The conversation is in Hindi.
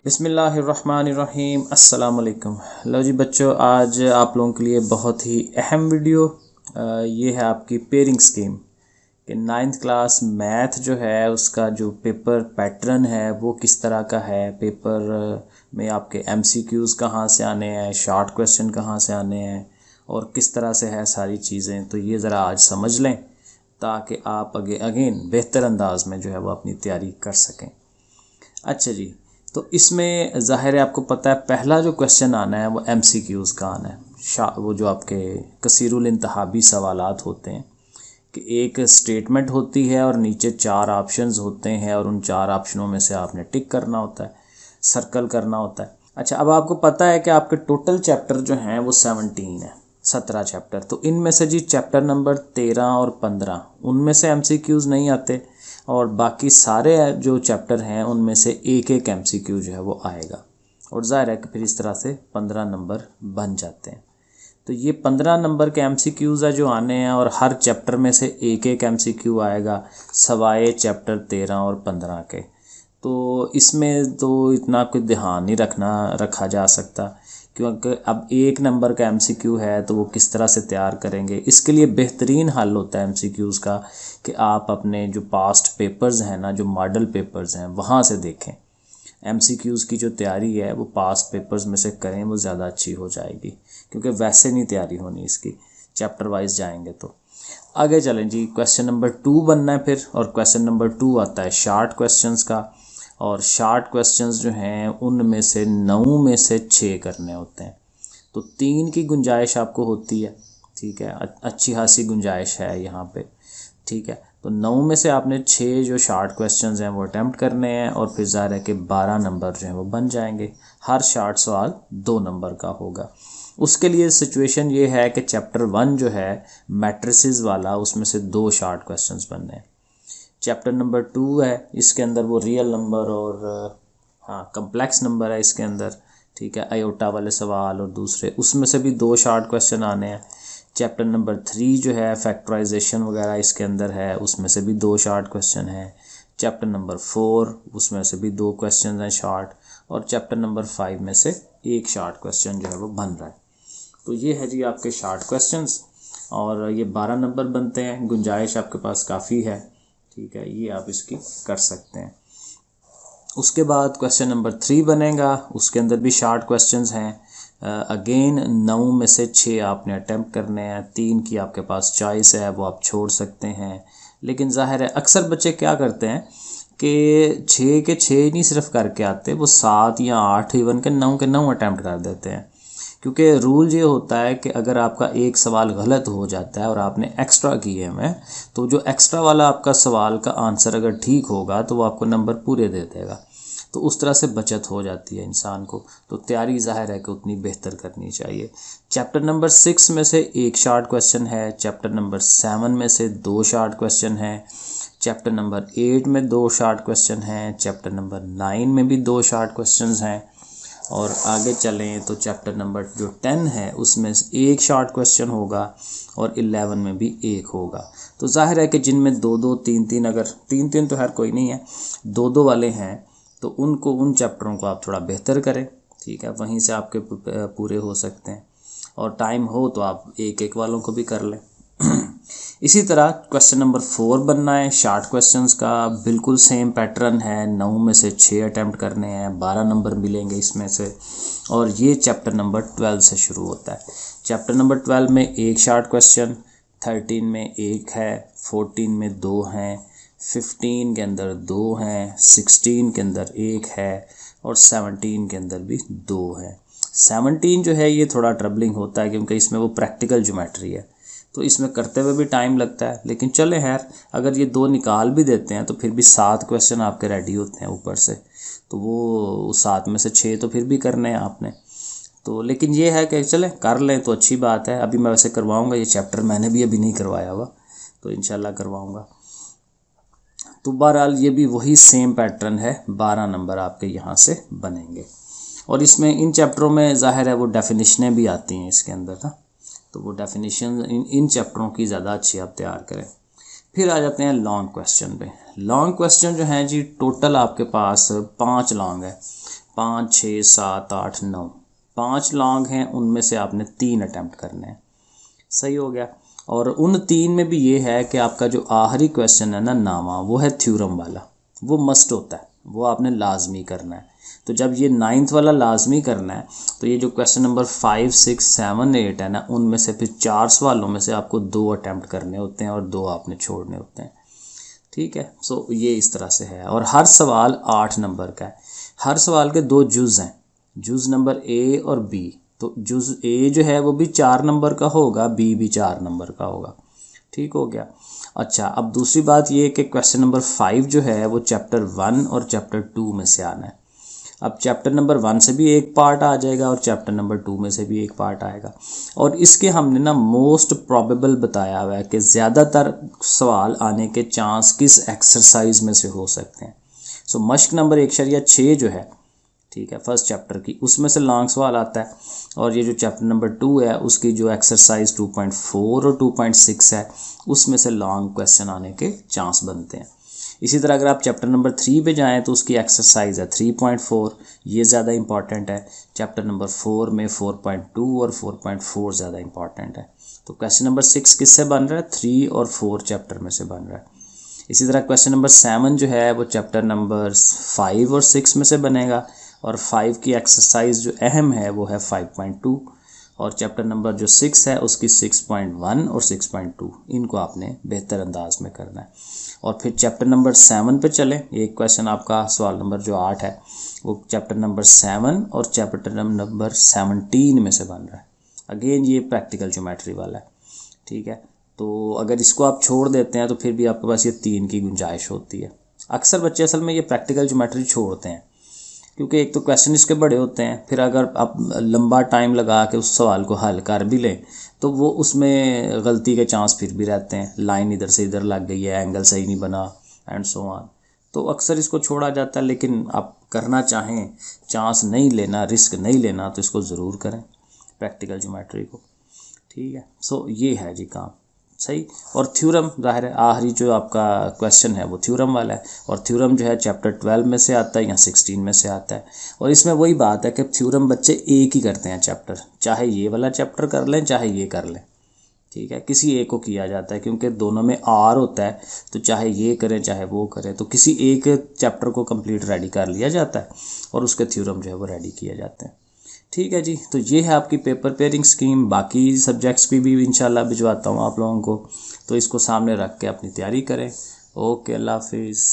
बिस्मिल्लाहिर्रहमानिर्रहीम अस्सलाम वालेकुम। लो जी बच्चों, आज आप लोगों के लिए बहुत ही अहम वीडियो ये है आपकी पेयरिंग स्कीम कि 9th क्लास मैथ जो है उसका जो पेपर पैटर्न है वो किस तरह का है। पेपर में आपके एमसीक्यूज़ कहाँ से आने हैं, शॉर्ट क्वेश्चन कहाँ से आने हैं और किस तरह से है सारी चीज़ें। तो ये ज़रा आज समझ लें ताकि आप अगेन बेहतर अंदाज में जो है वो अपनी तैयारी कर सकें। अच्छा जी, तो इसमें ज़ाहिर है आपको पता है पहला जो क्वेश्चन आना है वो एमसीक्यूज़ का आना है। वो जो आपके कसीरुल इंतहाबी सवालात होते हैं कि एक स्टेटमेंट होती है और नीचे 4 ऑप्शंस होते हैं और उन 4 ऑप्शनों में से आपने टिक करना होता है, सर्कल करना होता है। अच्छा, अब आपको पता है कि आपके टोटल चैप्टर जो हैं वो 17 चैप्टर। तो इनमें से जी चैप्टर नंबर 13 और 15 उनमें से एमसीक्यूज़ नहीं आते और बाकी सारे जो चैप्टर हैं उनमें से एक एक एमसीक्यू जो है वो आएगा और ज़ाहिर है कि फिर इस तरह से 15 नंबर बन जाते हैं। तो ये 15 नंबर के एमसीक्यूज़ है जो आने हैं और हर चैप्टर में से एक एक एमसीक्यू आएगा सवाए चैप्टर 13 और 15 के। तो इसमें तो इतना कोई ध्यान नहीं रखा जा सकता क्योंकि अब एक नंबर का एमसीक्यू है तो वो किस तरह से तैयार करेंगे। इसके लिए बेहतरीन हल होता है एमसीक्यूज़ का कि आप अपने जो पास्ट पेपर्स हैं ना, जो मॉडल पेपर्स हैं वहाँ से देखें। एमसीक्यूज़ की जो तैयारी है वो पास्ट पेपर्स में से करें, वो ज़्यादा अच्छी हो जाएगी क्योंकि वैसे नहीं तैयारी होनी इसकी, चैप्टर वाइज जाएंगे। तो आगे चलें जी, क्वेश्चन नंबर 2 बनना है फिर। और क्वेश्चन नंबर 2 आता है शॉर्ट क्वेश्चंस का और शॉर्ट क्वेश्चंस जो हैं उनमें से 9 में से 6 करने होते हैं। तो 3 की गुंजाइश आपको होती है, ठीक है, अच्छी खासी गुंजाइश है यहाँ पे, ठीक है। तो 9 में से आपने 6 जो शॉर्ट क्वेश्चंस हैं वो अटैम्प्ट करने हैं और फिर ज़ाहिर है कि 12 नंबर जो हैं वो बन जाएंगे। हर शॉर्ट सवाल 2 नंबर का होगा। उसके लिए सिचुएशन ये है कि चैप्टर 1 जो है मैट्रिसेस वाला, उसमें से 2 शॉर्ट क्वेश्चंस बनने हैं। चैप्टर नंबर 2 है, इसके अंदर वो रियल नंबर और कम्प्लेक्स नंबर है इसके अंदर, ठीक है, आयोटा वाले सवाल और दूसरे, उसमें से भी 2 शॉर्ट क्वेश्चन आने हैं। चैप्टर नंबर 3 जो है फैक्टराइजेशन वगैरह इसके अंदर है, उसमें से भी 2 शॉर्ट क्वेश्चन हैं। चैप्टर नंबर 4 उसमें से भी 2 क्वेश्चन हैं शॉर्ट, और चैप्टर नंबर 5 में से 1 शॉर्ट क्वेश्चन जो है वो बन रहा है। तो ये है जी आपके शॉर्ट क्वेश्चंस और ये 12 नंबर बनते हैं। गुंजाइश आपके पास काफ़ी है, ठीक है, ये आप इसकी कर सकते हैं। उसके बाद क्वेश्चन नंबर 3 बनेगा, उसके अंदर भी शॉर्ट क्वेश्चंस हैं। अगेन 9 में से 6 आपने अटेम्प्ट करने हैं। 3 की आपके पास चॉइस है, वो आप छोड़ सकते हैं। लेकिन जाहिर है अक्सर बच्चे क्या करते हैं कि 6 के 6 नहीं सिर्फ करके आते, वो 7 या 8 इवन के 9 के 9 अटैम्प्ट कर देते हैं। क्योंकि रूल ये होता है कि अगर आपका एक सवाल गलत हो जाता है और आपने एक्स्ट्रा किए हैं तो जो एक्स्ट्रा वाला आपका सवाल का आंसर अगर ठीक होगा तो वो आपको नंबर पूरे दे देगा। तो उस तरह से बचत हो जाती है इंसान को। तो तैयारी ज़ाहिर है कि उतनी बेहतर करनी चाहिए। चैप्टर नंबर 6 में से 1 शॉर्ट क्वेश्चन है। चैप्टर नंबर 7 में से 2 शॉर्ट क्वेश्चन हैं। चैप्टर नंबर 8 में 2 शॉर्ट क्वेश्चन हैं। चैप्टर नंबर 9 में भी 2 शॉर्ट क्वेश्चन हैं। और आगे चलें तो चैप्टर नंबर जो 10 है उसमें 1 शॉर्ट क्वेश्चन होगा और 11 में भी 1 होगा। तो जाहिर है कि जिनमें 2-2, 3-3, अगर 3-3 तो हर कोई नहीं है, 2-2 वाले हैं तो उन चैप्टरों को आप थोड़ा बेहतर करें, ठीक है, वहीं से आपके पूरे हो सकते हैं। और टाइम हो तो आप 1-1 वालों को भी कर लें। इसी तरह क्वेश्चन नंबर 4 बनना है शॉर्ट क्वेश्चंस का। बिल्कुल सेम पैटर्न है, 9 में से 6 अटैम्प्ट करने हैं, 12 नंबर मिलेंगे इसमें से। और ये चैप्टर नंबर 12 से शुरू होता है। चैप्टर नंबर 12 में 1 शॉर्ट क्वेश्चन, 13 में 1 है, 14 में 2 हैं, 15 के अंदर 2 हैं, 16 के अंदर 1 है और 17 के अंदर भी 2 है। 17 जो है ये थोड़ा ट्रबलिंग होता है क्योंकि इसमें वो प्रैक्टिकल ज्योमेट्री है, तो इसमें करते हुए भी टाइम लगता है। लेकिन चले खैर, अगर ये 2 निकाल भी देते हैं तो फिर भी 7 क्वेश्चन आपके रेडी होते हैं ऊपर से। तो वो 7 में से 6 तो फिर भी करने हैं आपने। तो लेकिन ये है कि चले कर लें तो अच्छी बात है। अभी मैं वैसे करवाऊँगा ये चैप्टर, मैंने भी अभी नहीं करवाया हुआ, तो इंशाल्लाह करवाऊँगा। तो बहरहाल ये भी वही सेम पैटर्न है, 12 नंबर आपके यहाँ से बनेंगे। और इसमें इन चैप्टरों में ज़ाहिर है वो डेफिनेशनें भी आती हैं इसके अंदर ना, तो वो डेफिनेशन इन चैप्टरों की ज़्यादा अच्छी आप तैयार करें। फिर आ जाते हैं लॉन्ग क्वेश्चन पे। लॉन्ग क्वेश्चन जो हैं जी टोटल आपके पास 5 लॉन्ग है। 5, 6, 7, 8, 9, 5 लॉन्ग हैं, उनमें से आपने 3 अटैम्प्ट करने हैं। सही हो गया। और उन 3 में भी ये है कि आपका जो आखिरी क्वेश्चन है ना नामा, वो है थ्योरम वाला, वो मस्ट होता है, वो आपने लाजमी करना है। तो जब ये 9th वाला लाजमी करना है तो ये जो क्वेश्चन नंबर 5, 6, 7, 8 है ना, उनमें से फिर 4 सवालों में से आपको 2 अटैम्प्ट करने होते हैं और 2 आपने छोड़ने होते हैं। ठीक है, सो ये इस तरह से है। और हर सवाल 8 नंबर का है। हर सवाल के 2 जुज़ हैं, जुज़ नंबर ए और बी। तो जुज़ ए जो है वो भी 4 नंबर का होगा, बी भी 4 नंबर का होगा। ठीक हो गया। अच्छा, अब दूसरी बात ये कि क्वेश्चन नंबर 5 जो है वो चैप्टर 1 और चैप्टर 2 में से आना है। अब चैप्टर नंबर 1 से भी एक पार्ट आ जाएगा और चैप्टर नंबर 2 में से भी एक पार्ट आएगा। और इसके हमने ना मोस्ट प्रोबेबल बताया हुआ है कि ज़्यादातर सवाल आने के चांस किस एक्सरसाइज में से हो सकते हैं। सो मश्क नंबर 1/6 जो है, ठीक है, फर्स्ट चैप्टर की, उसमें से लॉन्ग सवाल आता है। और ये जो चैप्टर नंबर 2 है उसकी जो एक्सरसाइज 2.4 और 2.6 है, उसमें से लॉन्ग क्वेश्चन आने के चांस बनते हैं। इसी तरह अगर आप चैप्टर नंबर 3 पे जाएँ तो उसकी एक्सरसाइज है 3.4, ये ज़्यादा इंपॉर्टेंट है। चैप्टर नंबर 4 में 4.2 और 4.4 ज़्यादा इंपॉर्टेंट है। तो क्वेश्चन नंबर 6 किससे बन रहा है? 3 और 4 चैप्टर में से बन रहा है। इसी तरह क्वेश्चन नंबर 7 जो है वो चैप्टर नंबर 5 और 6 में से बनेगा। और 5 की एक्सरसाइज जो अहम है वो है 5.2। और चैप्टर नंबर जो 6 है उसकी 6.1 और 6.2, इनको आपने बेहतर अंदाज में करना है। और फिर चैप्टर नंबर 7 पे चलें। एक क्वेश्चन आपका सवाल नंबर जो 8 है वो चैप्टर नंबर 7 और चैप्टर नंबर 17 में से बन रहा है। अगेन ये प्रैक्टिकल ज्योमेट्री वाला है। ठीक है, तो अगर इसको आप छोड़ देते हैं तो फिर भी आपके पास ये 3 की गुंजाइश होती है। अक्सर बच्चे असल में ये प्रैक्टिकल ज्योमेट्री छोड़ते हैं क्योंकि एक तो क्वेश्चन इसके बड़े होते हैं, फिर अगर आप लंबा टाइम लगा के उस सवाल को हल कर भी लें तो वो उसमें गलती के चांस फिर भी रहते हैं। लाइन इधर से इधर लग गई है, एंगल सही नहीं बना, एंड सो ऑन। तो अक्सर इसको छोड़ा जाता है। लेकिन आप करना चाहें, चांस नहीं लेना, रिस्क नहीं लेना, तो इसको ज़रूर करें प्रैक्टिकल ज्योमेट्री को। ठीक है, सो ये है जी काम सही। और थ्योरम ज़ाहिर है आखिरी जो आपका क्वेश्चन है वो थ्योरम वाला है। और थ्योरम जो है चैप्टर 12 में से आता है या 16 में से आता है। और इसमें वही बात है कि थ्योरम बच्चे एक ही करते हैं चैप्टर, चाहे ये वाला चैप्टर कर लें चाहे ये कर लें। ठीक है, किसी एक को किया जाता है क्योंकि दोनों में आर होता है, तो चाहे ये करें चाहे वो करें, तो किसी एक चैप्टर को कंप्लीट रेडी कर लिया जाता है और उसके थ्योरम जो है वो रेडी किए जाते हैं। ठीक है जी, तो ये है आपकी पेपर पेयरिंग स्कीम। बाकी सब्जेक्ट्स की भी इंशाल्लाह भिजवाता हूँ आप लोगों को, तो इसको सामने रख के अपनी तैयारी करें। ओके, अल्लाह हाफिज़।